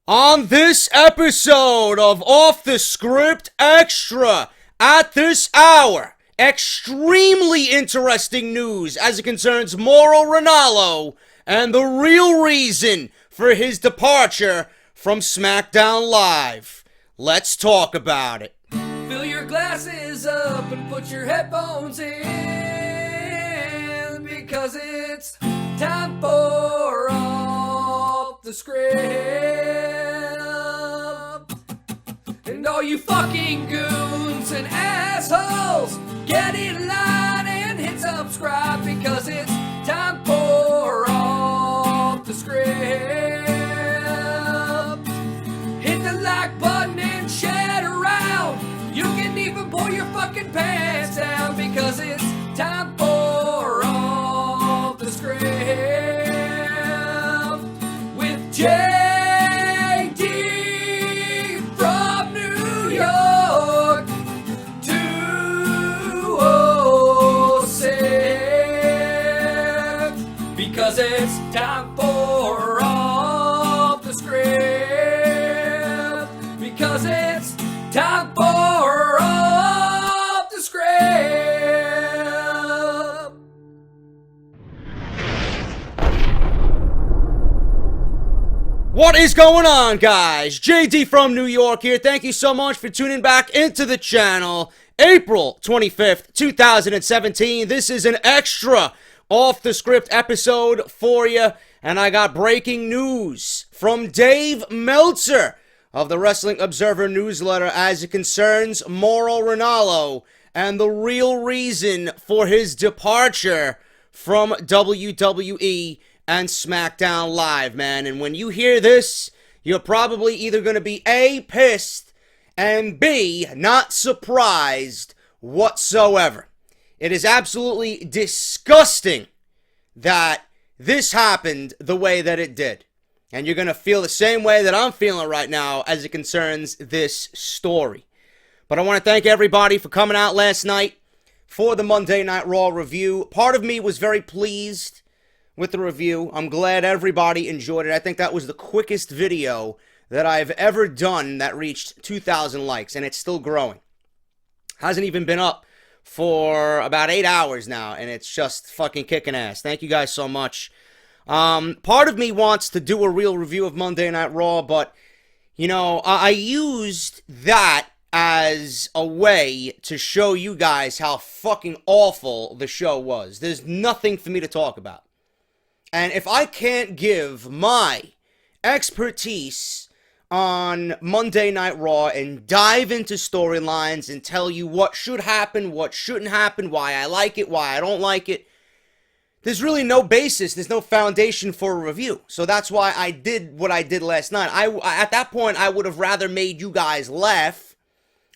On this episode of Off the Script Extra, at this hour, extremely interesting news as it concerns Mauro Ranallo and the real reason for his departure from Smackdown Live. Let's talk about it. Fill your glasses up and put your headphones in, because it's time for Off the Script. And all you fucking goons and assholes, get in line and hit subscribe, because it's time for Off the Script. Hit the like button and share it around. You can even pull your fucking pants down, because it's time for Off the Script with JD from New York 206, because it's time for Off the Script, because it's time for Off the Script. What is going on, guys? JD from New York here. Thank you so much for tuning back into the channel. April 25th, 2017. This is an extra Off the Script episode for you. And I got breaking news from Dave Meltzer of the Wrestling Observer newsletter as it concerns Mauro Ranallo and the real reason for his departure from WWE and SmackDown Live, man. And when you hear this, you're probably either going to be A, pissed, and B, not surprised whatsoever. It is absolutely disgusting that this happened the way that it did. And you're going to feel the same way that I'm feeling right now as it concerns this story. But I want to thank everybody for coming out last night for the Monday Night Raw review. Part of me was very pleased with the review. I'm glad everybody enjoyed it. I think that was the quickest video that I've ever done that reached 2,000 likes, and it's still growing. Hasn't even been up for about 8 hours now, and it's just fucking kicking ass. Thank you guys so much. Part of me wants to do a real review of Monday Night Raw, but, you know, I used that as a way to show you guys how fucking awful the show was. There's nothing for me to talk about. And if I can't give my expertise on Monday Night Raw and dive into storylines and tell you what should happen, what shouldn't happen, why I like it, why I don't like it, there's really no basis, there's no foundation for a review. So that's why I did what I did last night. At that point, I would have rather made you guys laugh.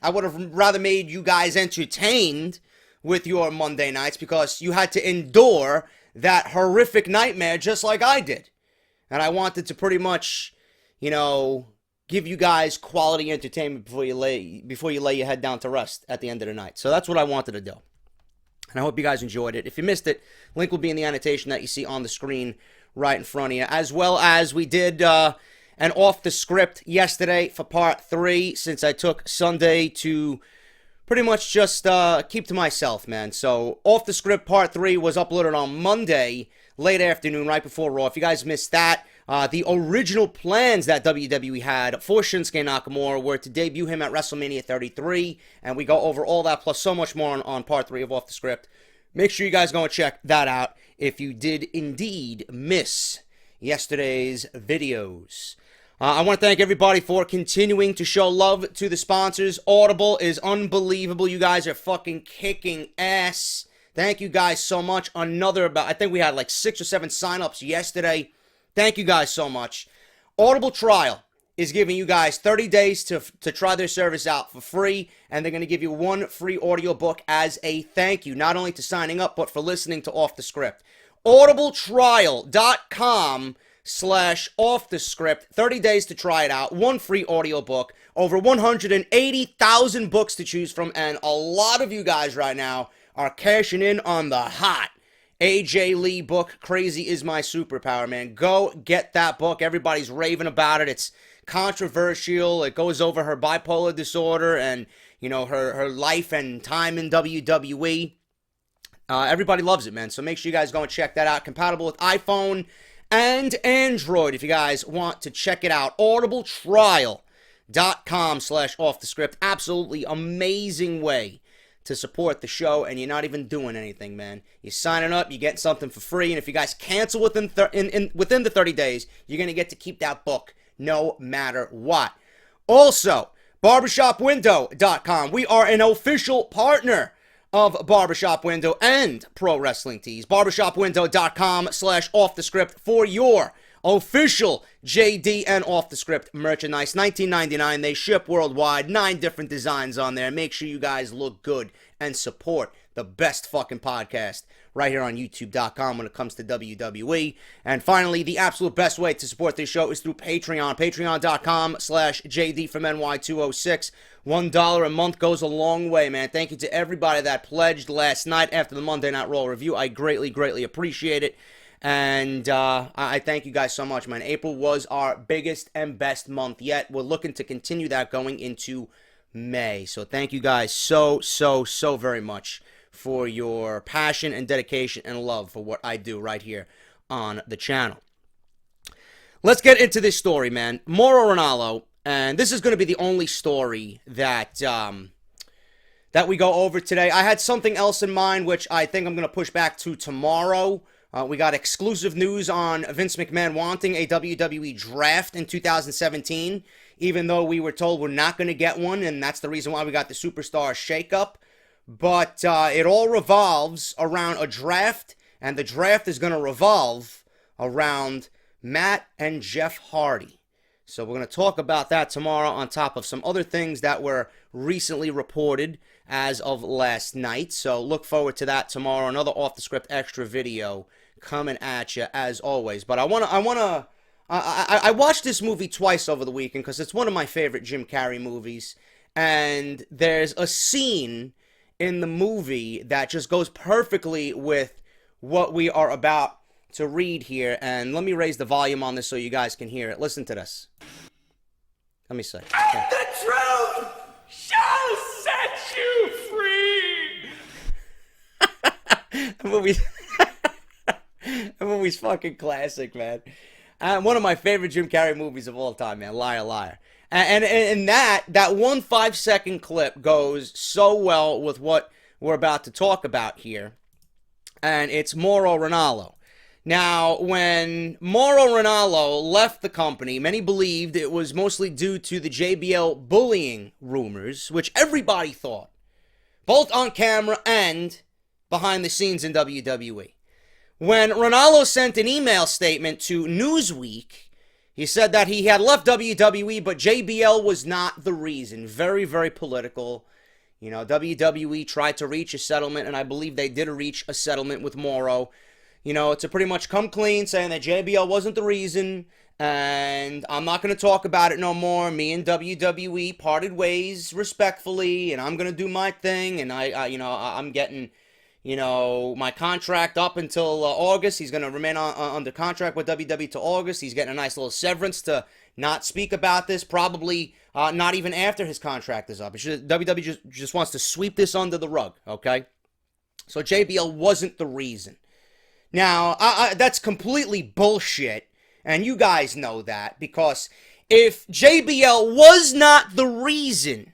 I would have rather made you guys entertained with your Monday nights, because you had to endure that horrific nightmare just like I did. And I wanted to pretty much, you know, give you guys quality entertainment before you lay your head down to rest at the end of the night. So that's what I wanted to do. And I hope you guys enjoyed it. If you missed it, link will be in the annotation that you see on the screen right in front of you. As well as we did an Off the Script yesterday for part 3, since I took Sunday to pretty much just keep to myself, man. So Off the Script part 3 was uploaded on Monday, late afternoon, right before Raw. If you guys missed that, the original plans that WWE had for Shinsuke Nakamura were to debut him at WrestleMania 33, and we go over all that plus so much more on part 3 of Off the Script. Make sure you guys go and check that out if you did indeed miss yesterday's videos. I want to thank everybody for continuing to show love to the sponsors. Audible is unbelievable. You guys are fucking kicking ass. Thank you guys so much. I think we had like 6 or 7 signups yesterday. Thank you guys so much. Audible trial is giving you guys 30 days to try their service out for free, and they're going to give you 1 free audiobook as a thank you, not only to signing up, but for listening to Off the Script. audibletrial.com/offthescript. 30 days to try it out. 1 free audiobook. Over 180,000 books to choose from, and a lot of you guys right now are cashing in on the hot AJ Lee book, Crazy Is My Superpower, man. Go get that book. Everybody's raving about it. It's controversial. It goes over her bipolar disorder and, you know, her life and time in WWE. Everybody loves it, man. So make sure you guys go and check that out. Compatible with iPhone and Android if you guys want to check it out. audibletrial.com/offthescript. Absolutely amazing way to support the show, and you're not even doing anything, man. You're signing up, you're getting something for free, and if you guys cancel within the 30 days, you're going to get to keep that book no matter what. Also, barbershopwindow.com. We are an official partner of Barbershop Window and Pro Wrestling Tees. barbershopwindow.com/offthescript for your official JD and Off the Script merchandise. $19.99. They ship worldwide. 9 different designs on there. Make sure you guys look good and support the best fucking podcast right here on YouTube.com when it comes to WWE. And finally, the absolute best way to support this show is through Patreon. Patreon.com/JD from NY206. $1 a month goes a long way, man. Thank you to everybody that pledged last night after the Monday Night Raw review. I greatly, greatly appreciate it. And I thank you guys so much, man. April was our biggest and best month yet. We're looking to continue that going into May. So thank you guys so very much for your passion and dedication and love for what I do right here on the channel. Let's get into this story, man. Mauro Ranallo, and this is going to be the only story that that we go over today. I had something else in mind, which I think I'm going to push back to tomorrow. We got exclusive news on Vince McMahon wanting a WWE draft in 2017, even though we were told we're not going to get one, and that's the reason why we got the Superstar shakeup. But it all revolves around a draft, and the draft is going to revolve around Matt and Jeff Hardy. So we're going to talk about that tomorrow on top of some other things that were recently reported as of last night. So look forward to that tomorrow. Another Off the Script extra video coming at you as always. But I watched this movie twice over the weekend because it's one of my favorite Jim Carrey movies. And there's a scene in the movie that just goes perfectly with what we are about to read here. And let me raise the volume on this so you guys can hear it. Listen to this. Let me say. And the truth shall set you free. The movie's fucking classic, man. One of my favorite Jim Carrey movies of all time, man. Liar, Liar. And that 1 5-second clip goes so well with what we're about to talk about here. And it's Mauro Ranallo. Now, when Mauro Ranallo left the company, many believed it was mostly due to the JBL bullying rumors, which everybody thought, both on camera and behind the scenes in WWE. When Ranallo sent an email statement to Newsweek, he said that he had left WWE, but JBL was not the reason. Very, very political. You know, WWE tried to reach a settlement, and I believe they did reach a settlement with Mauro. You know, to pretty much come clean, saying that JBL wasn't the reason, and I'm not going to talk about it no more. Me and WWE parted ways respectfully, and I'm going to do my thing, and I'm getting, you know, my contract up until August. He's going to remain under contract with WWE till August. He's getting a nice little severance to not speak about this, probably not even after his contract is up. WWE just wants to sweep this under the rug, okay? So JBL wasn't the reason. Now, that's completely bullshit, and you guys know that, because if JBL was not the reason,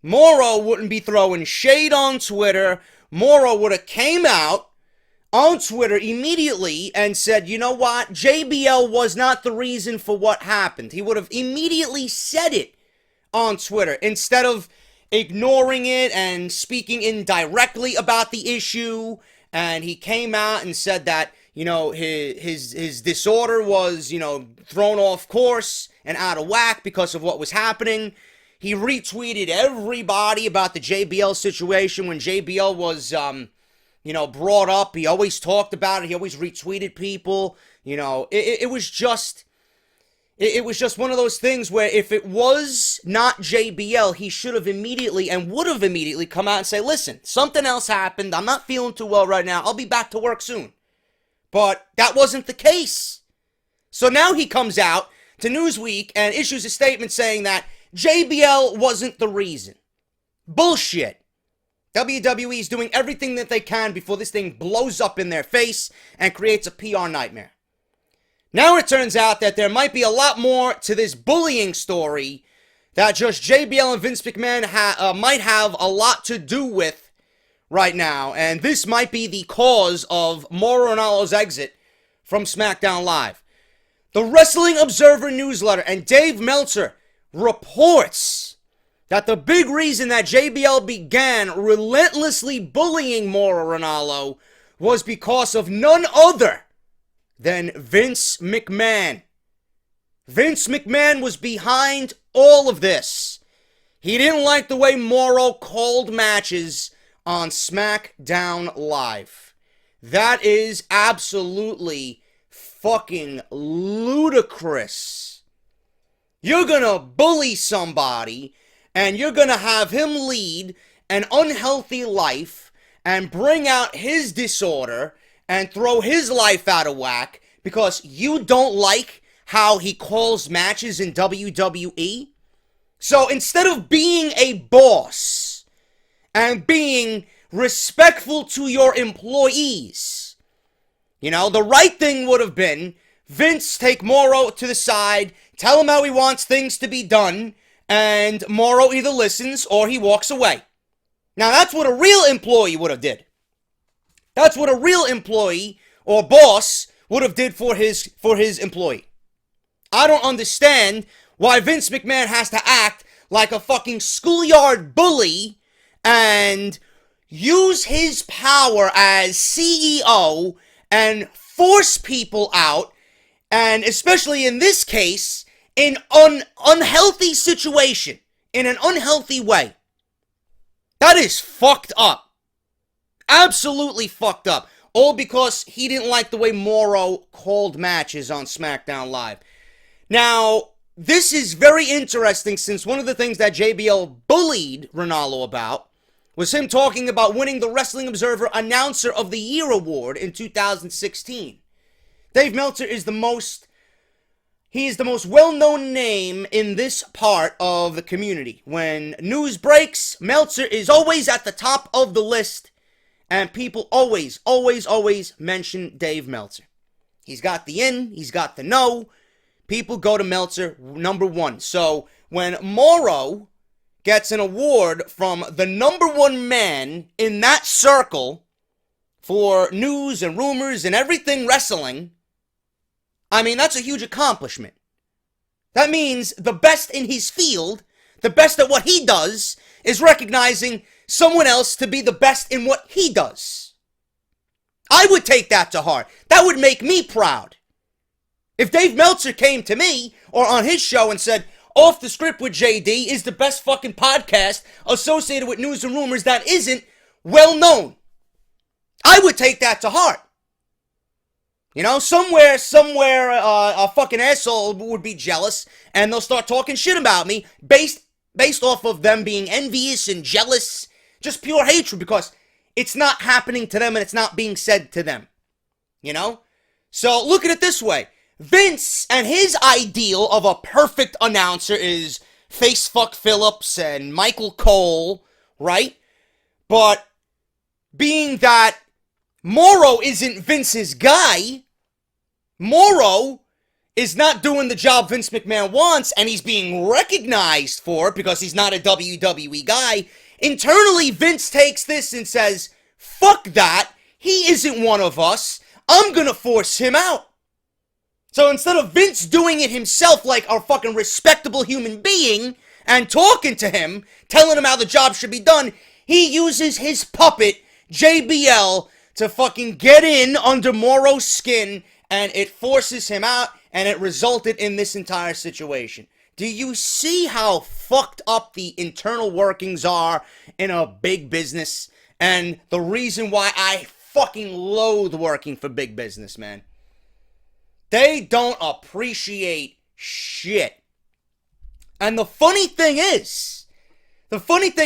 Mauro wouldn't be throwing shade on Twitter. Mauro would have came out on Twitter immediately and said, you know what, JBL was not the reason for what happened. He would have immediately said it on Twitter instead of ignoring it and speaking indirectly about the issue. And he came out and said that, you know, his disorder was, you know, thrown off course and out of whack because of what was happening. He retweeted everybody about the JBL situation when JBL was, you know, brought up. He always talked about it. He always retweeted people. You know, it was just one of those things where if it was not JBL, he should have immediately and would have immediately come out and say, listen, something else happened. I'm not feeling too well right now. I'll be back to work soon. But that wasn't the case. So now he comes out to Newsweek and issues a statement saying that JBL wasn't the reason. Bullshit. WWE is doing everything that they can before this thing blows up in their face and creates a PR nightmare. Now it turns out that there might be a lot more to this bullying story that just JBL and Vince McMahon might have a lot to do with right now. And this might be the cause of Mauro Ranallo's exit from Smackdown Live. The Wrestling Observer newsletter and Dave Meltzer reports that the big reason that JBL began relentlessly bullying Mauro Ranallo was because of none other than Vince McMahon. Vince McMahon was behind all of this. He didn't like the way Mauro called matches on Smackdown Live. That is absolutely fucking ludicrous. You're gonna bully somebody and you're gonna have him lead an unhealthy life and bring out his disorder and throw his life out of whack because you don't like how he calls matches in WWE? So instead of being a boss and being respectful to your employees, you know, the right thing would have been Vince take Mauro to the side, tell him how he wants things to be done, and Mauro either listens or he walks away. Now that's what a real employee would have did. That's what a real employee or boss would have did for his employee. I don't understand why Vince McMahon has to act like a fucking schoolyard bully and use his power as CEO and force people out, and especially in this case, in an unhealthy situation, in an unhealthy way. That is fucked up. Absolutely fucked up. All because he didn't like the way Mauro called matches on SmackDown Live. Now, this is very interesting since one of the things that JBL bullied Ranallo about was him talking about winning the Wrestling Observer Announcer of the Year award in 2016. Dave Meltzer is the most well-known name in this part of the community. When news breaks, Meltzer is always at the top of the list, and people always mention Dave Meltzer. He's got the in, he's got the no. People go to Meltzer number one. So when Mauro gets an award from the number one man in that circle for news and rumors and everything wrestling, I mean, that's a huge accomplishment. That means the best in his field, the best at what he does, is recognizing someone else to be the best in what he does. I would take that to heart. That would make me proud. If Dave Meltzer came to me or on his show and said, Off the Script with JD is the best fucking podcast associated with news and rumors that isn't well known, I would take that to heart. You know, somewhere, a fucking asshole would be jealous, and they'll start talking shit about me based off of them being envious and jealous, just pure hatred, because it's not happening to them and it's not being said to them. You know? So, look at it this way. Vince and his ideal of a perfect announcer is Facefuck Phillips and Michael Cole, right? But being that Mauro isn't Vince's guy, Mauro is not doing the job Vince McMahon wants, and he's being recognized for it because he's not a WWE guy. Internally, Vince takes this and says, fuck that, he isn't one of us, I'm gonna force him out. So instead of Vince doing it himself like a fucking respectable human being and talking to him, telling him how the job should be done, he uses his puppet, JBL, to fucking get in under Mauro's skin, and it forces him out, and it resulted in this entire situation. Do you see how fucked up the internal workings are in a big business? And the reason why I fucking loathe working for big business, man. They don't appreciate shit. And the funny thing,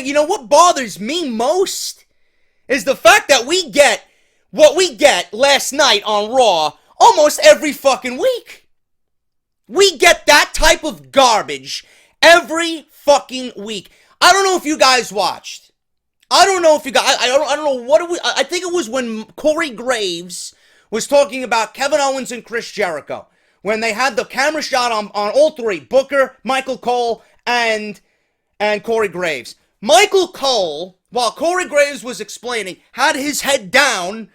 you know what bothers me most? Is the fact that we get what we get last night on Raw almost every fucking week. We get that type of garbage every fucking week. I don't know if you guys watched. I don't know what it was. I think it was when Corey Graves was talking about Kevin Owens and Chris Jericho. When they had the camera shot on all three, Booker, Michael Cole, and Corey Graves. Michael Cole, while Corey Graves was explaining, had his head down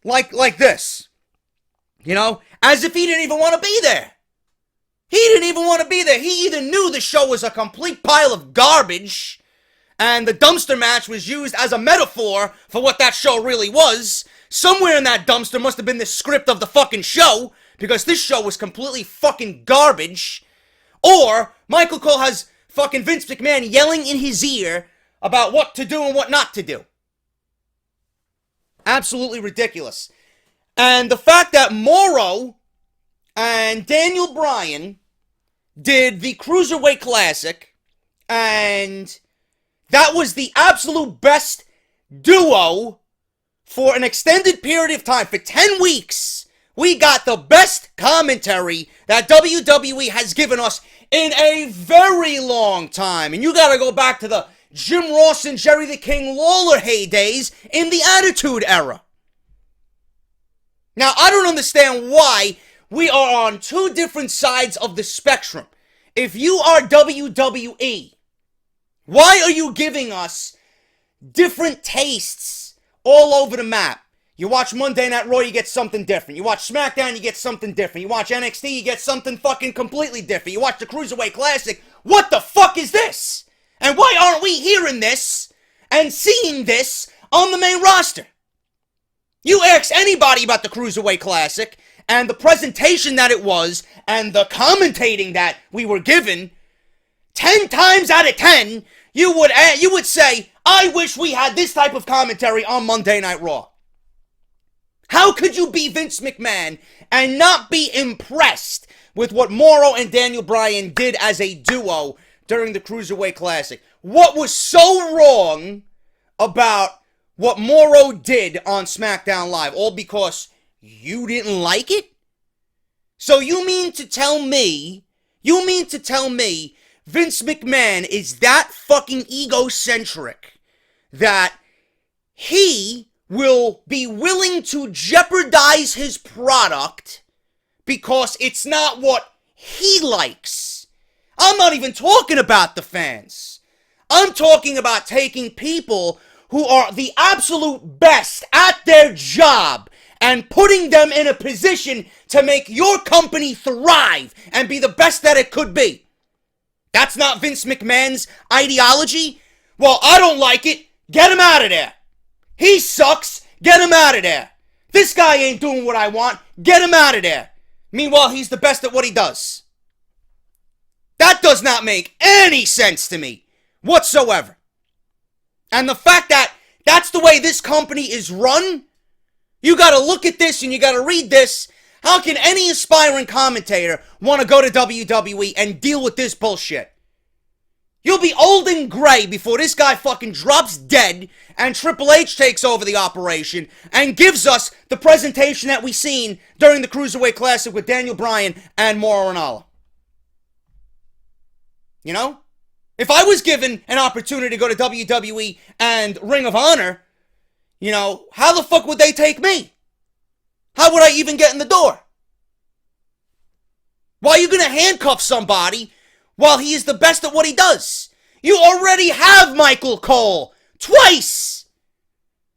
like this. You know, as if he didn't even want to be there. He didn't even want to be there. He either knew the show was a complete pile of garbage, and the dumpster match was used as a metaphor for what that show really was. Somewhere in that dumpster must have been the script of the fucking show, because this show was completely fucking garbage. Or Michael Cole has fucking Vince McMahon yelling in his ear about what to do and what not to do. Absolutely ridiculous. And the fact that Mauro and Daniel Bryan did the Cruiserweight Classic, and that was the absolute best duo for an extended period of time. For 10 weeks, we got the best commentary that WWE has given us in a very long time. And you gotta go back to the Jim Ross and Jerry the King Lawler heydays in the Attitude Era. Now, I don't understand why we are on two different sides of the spectrum. If you are WWE, why are you giving us different tastes all over the map? You watch Monday Night Raw, you get something different. You watch Smackdown, you get something different. You watch NXT, you get something fucking completely different. You watch the Cruiserweight Classic, what the fuck is this? And why aren't we hearing this and seeing this on the main roster? You ask anybody about the Cruiserweight Classic and the presentation that it was and the commentating that we were given, 10 times out of 10, you would say, I wish we had this type of commentary on Monday Night Raw. How could you be Vince McMahon and not be impressed with what Mauro and Daniel Bryan did as a duo during the Cruiserweight Classic? What was so wrong about what Mauro did on SmackDown Live? All because you didn't like it? So you mean to tell me Vince McMahon is that fucking egocentric that he will be willing to jeopardize his product because it's not what he likes? I'm not even talking about the fans. I'm talking about taking people who are the absolute best at their job and putting them in a position to make your company thrive and be the best that it could be. That's not Vince McMahon's ideology? Well, I don't like it. Get him out of there. He sucks. Get him out of there. This guy ain't doing what I want. Get him out of there. Meanwhile, he's the best at what he does. That does not make any sense to me whatsoever. And the fact that that's the way this company is run, you gotta look at this and you gotta read this. How can any aspiring commentator want to go to WWE and deal with this bullshit? You'll be old and gray before this guy fucking drops dead and Triple H takes over the operation and gives us the presentation that we seen during the Cruiserweight Classic with Daniel Bryan and Mauro Ranallo. You know? If I was given an opportunity to go to WWE and Ring of Honor, you know, how the fuck would they take me? How would I even get in the door? Why are you going to handcuff somebody while he is the best at what he does? You already have Michael Cole twice.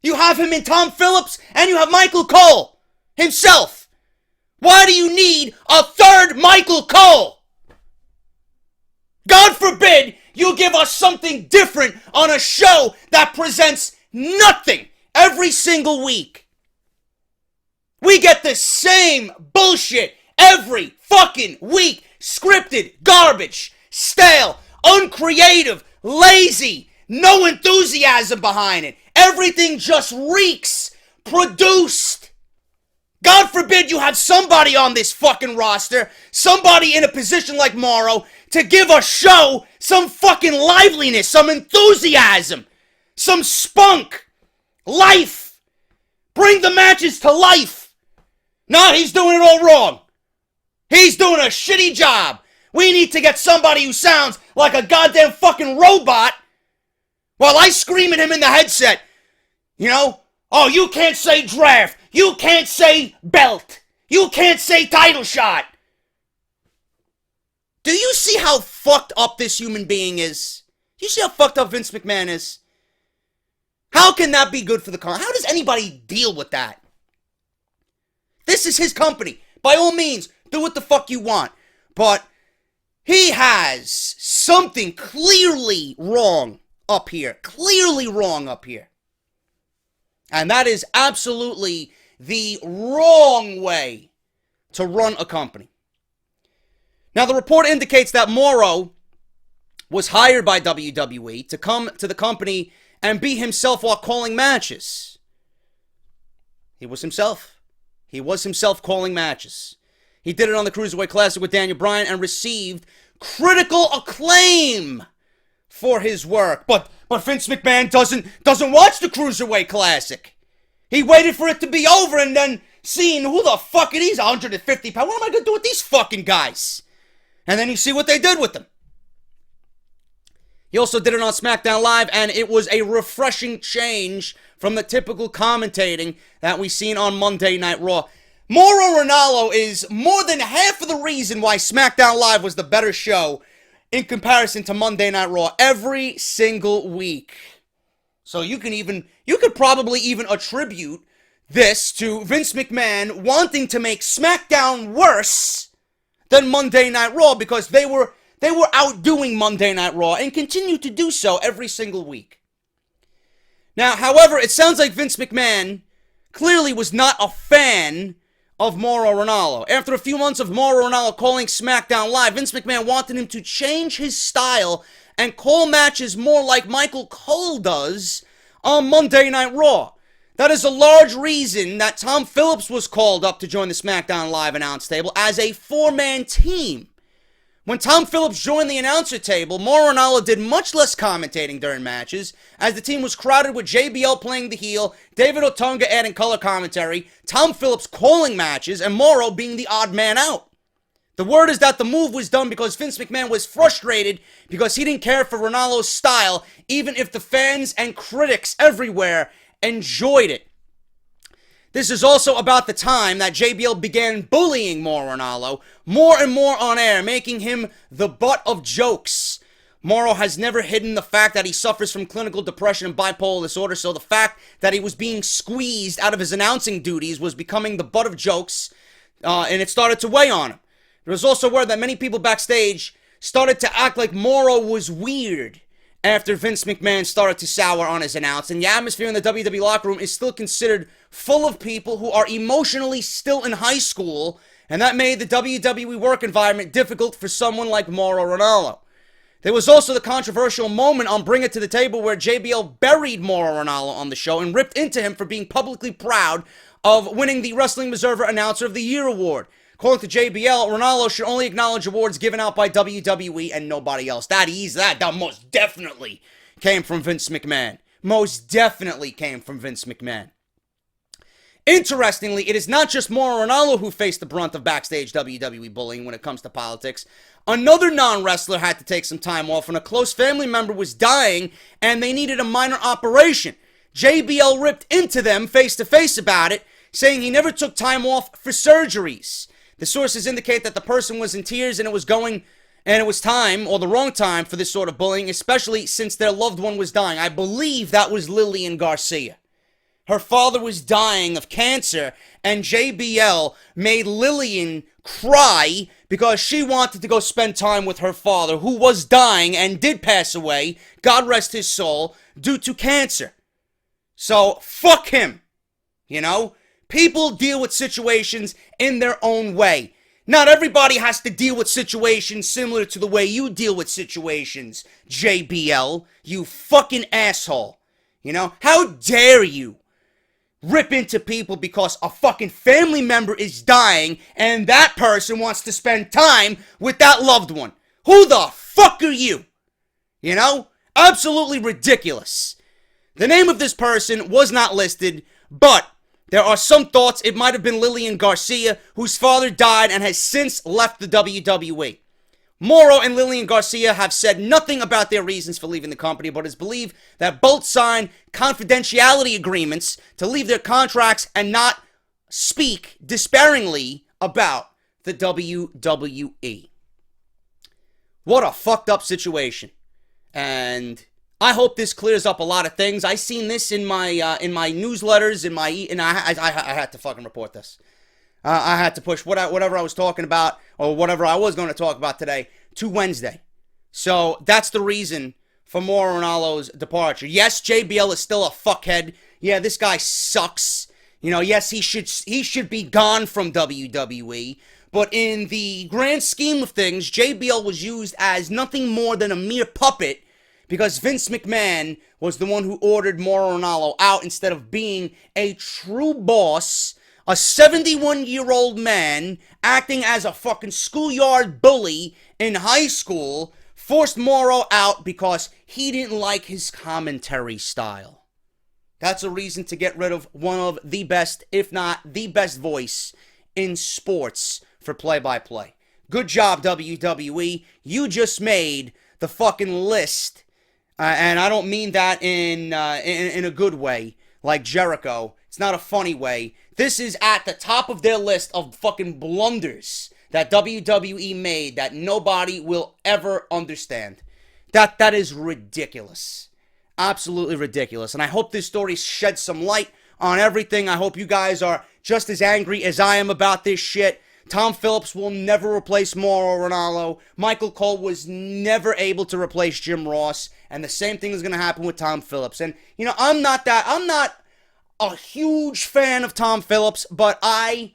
You have him in Tom Phillips and you have Michael Cole himself. Why do you need a third Michael Cole? God forbid you give us something different on a show that presents nothing every single week. We get the same bullshit every fucking week. Scripted, garbage, stale, uncreative, lazy, no enthusiasm behind it. Everything just reeks produced. God forbid you have somebody on this fucking roster, somebody in a position like Mauro, to give a show some fucking liveliness, some enthusiasm, some spunk, life. Bring the matches to life. No, he's doing it all wrong. He's doing a shitty job. We need to get somebody who sounds like a goddamn fucking robot while I scream at him in the headset. You know? Oh, you can't say draft. You can't say belt. You can't say title shot. Do you see how fucked up this human being is? Do you see how fucked up Vince McMahon is? How can that be good for the company? How does anybody deal with that? This is his company. By all means, do what the fuck you want. But he has something clearly wrong up here. Clearly wrong up here. And that is absolutely the wrong way to run a company. Now, the report indicates that Mauro was hired by WWE to come to the company and be himself while calling matches. He was himself. He was himself calling matches. He did it on the Cruiserweight Classic with Daniel Bryan and received critical acclaim for his work. But Vince McMahon doesn't watch the Cruiserweight Classic. He waited for it to be over and then seeing who the fuck it is, 150 pounds. What am I going to do with these fucking guys? And then you see what they did with them. He also did it on Smackdown Live, and it was a refreshing change from the typical commentating that we've seen on Monday Night Raw. Mauro Ranallo is more than half of the reason why Smackdown Live was the better show in comparison to Monday Night Raw every single week. So you could probably even attribute this to Vince McMahon wanting to make SmackDown worse than Monday Night Raw because they were outdoing Monday Night Raw and continue to do so every single week. Now, however, it sounds like Vince McMahon clearly was not a fan of Mauro Ranallo. After a few months of Mauro Ranallo calling SmackDown Live, Vince McMahon wanted him to change his style and call matches more like Michael Cole does on Monday Night Raw. That is a large reason that Tom Phillips was called up to join the SmackDown Live announce table as a four-man team. When Tom Phillips joined the announcer table, Mauro Ranallo did much less commentating during matches, as the team was crowded with JBL playing the heel, David Otunga adding color commentary, Tom Phillips calling matches, and Mauro being the odd man out. The word is that the move was done because Vince McMahon was frustrated because he didn't care for Ranallo's style, even if the fans and critics everywhere enjoyed it. This is also about the time that JBL began bullying Mauro Ranallo more and more on air, making him the butt of jokes. Mauro has never hidden the fact that he suffers from clinical depression and bipolar disorder, so the fact that he was being squeezed out of his announcing duties was becoming the butt of jokes, and it started to weigh on him. There was also word that many people backstage started to act like Mauro was weird after Vince McMahon started to sour on his announce, and the atmosphere in the WWE locker room is still considered full of people who are emotionally still in high school, and that made the WWE work environment difficult for someone like Mauro Ranallo. There was also the controversial moment on Bring It to the Table where JBL buried Mauro Ranallo on the show and ripped into him for being publicly proud of winning the Wrestling Observer Announcer of the Year award. According to JBL, Ranallo should only acknowledge awards given out by WWE and nobody else. That most definitely came from Vince McMahon. Most definitely came from Vince McMahon. Interestingly, it is not just Mauro Ranallo who faced the brunt of backstage WWE bullying when it comes to politics. Another non-wrestler had to take some time off when a close family member was dying and they needed a minor operation. JBL ripped into them face-to-face about it, saying he never took time off for surgeries. The sources indicate that the person was in tears and it was time, or the wrong time, for this sort of bullying, especially since their loved one was dying. I believe that was Lillian Garcia. Her father was dying of cancer, and JBL made Lillian cry because she wanted to go spend time with her father, who was dying and did pass away, God rest his soul, due to cancer. So, fuck him, you know? People deal with situations in their own way. Not everybody has to deal with situations similar to the way you deal with situations, JBL, you fucking asshole. You know, how dare you rip into people because a fucking family member is dying and that person wants to spend time with that loved one. Who the fuck are you? You know, absolutely ridiculous. The name of this person was not listed, but There are some thoughts it might have been Lillian Garcia, whose father died and has since left the WWE. Mauro and Lillian Garcia have said nothing about their reasons for leaving the company, but it's believed that both signed confidentiality agreements to leave their contracts and not speak disparagingly about the WWE. What a fucked up situation. And I hope this clears up a lot of things. I seen this in my newsletters, and I had to fucking report this. I had to push whatever I was talking about, or whatever I was going to talk about today, to Wednesday. So that's the reason for Mauro Ranallo's departure. Yes, JBL is still a fuckhead. Yeah, this guy sucks. You know, yes, he should be gone from WWE. But in the grand scheme of things, JBL was used as nothing more than a mere puppet because Vince McMahon was the one who ordered Mauro Ranallo out instead of being a true boss. A 71-year-old man acting as a fucking schoolyard bully in high school forced Mauro out because he didn't like his commentary style. That's a reason to get rid of one of the best, if not the best voice in sports for play-by-play. Good job, WWE. You just made the fucking list. And I don't mean that in a good way, like Jericho. It's not a funny way. This is at the top of their list of fucking blunders that WWE made that nobody will ever understand. That is ridiculous. Absolutely ridiculous. And I hope this story sheds some light on everything. I hope you guys are just as angry as I am about this shit. Tom Phillips will never replace Mauro Ranallo. Michael Cole was never able to replace Jim Ross. And the same thing is going to happen with Tom Phillips. And, you know, I'm not a huge fan of Tom Phillips, but I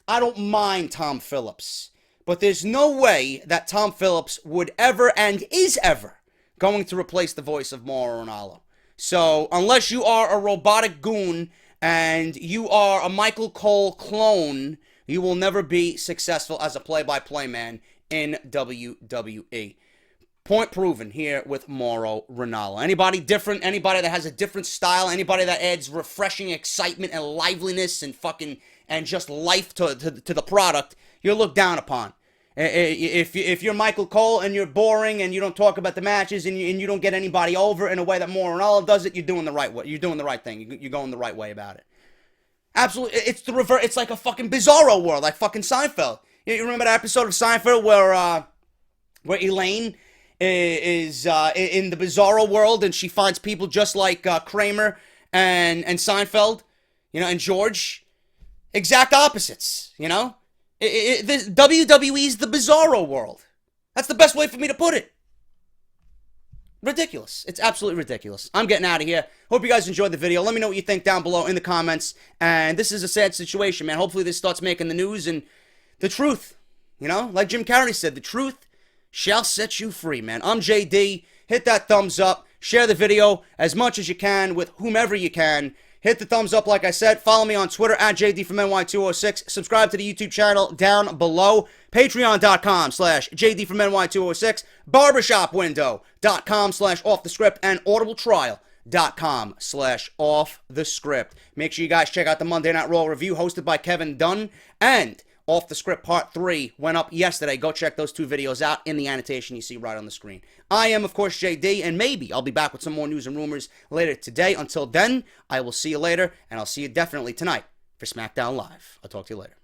don't mind Tom Phillips. But there's no way that Tom Phillips would ever and is ever going to replace the voice of Mauro Ranallo. So, unless you are a robotic goon and you are a Michael Cole clone, you will never be successful as a play-by-play man in WWE. Point proven here with Mauro Ranallo. Anybody different, anybody that has a different style, anybody that adds refreshing excitement and liveliness and fucking, and just life to the product, you're looked down upon. If you're Michael Cole and you're boring and you don't talk about the matches and you don't get anybody over in a way that Mauro Ranallo does it, you're doing the right way. You're doing the right thing. You're going the right way about it. Absolutely. It's the reverse. It's like a fucking bizarro world, like fucking Seinfeld. You remember that episode of Seinfeld where Elaine is in the bizarro world and she finds people just like Kramer and Seinfeld, you know, and George? Exact opposites, you know? This WWE is the bizarro world. That's the best way for me to put it. Ridiculous. It's absolutely ridiculous. I'm getting out of here. Hope you guys enjoyed the video. Let me know what you think down below in the comments. And this is a sad situation, man. Hopefully this starts making the news and the truth, you know, like Jim Carrey said, the truth shall set you free, man. I'm JD. Hit that thumbs up. Share the video as much as you can with whomever you can. Hit the thumbs up, like I said. Follow me on Twitter at JD from NY206. Subscribe to the YouTube channel down below. Patreon.com/JD from NY206. Barbershopwindow.com/offthescript. And audibletrial.com/offthescript. Make sure you guys check out the Monday Night Raw review hosted by Kevin Dunn. And Off the Script Part 3 went up yesterday. Go check those two videos out in the annotation you see right on the screen. I am, of course, JD, and maybe I'll be back with some more news and rumors later today. Until then, I will see you later, and I'll see you definitely tonight for Smackdown Live. I'll talk to you later.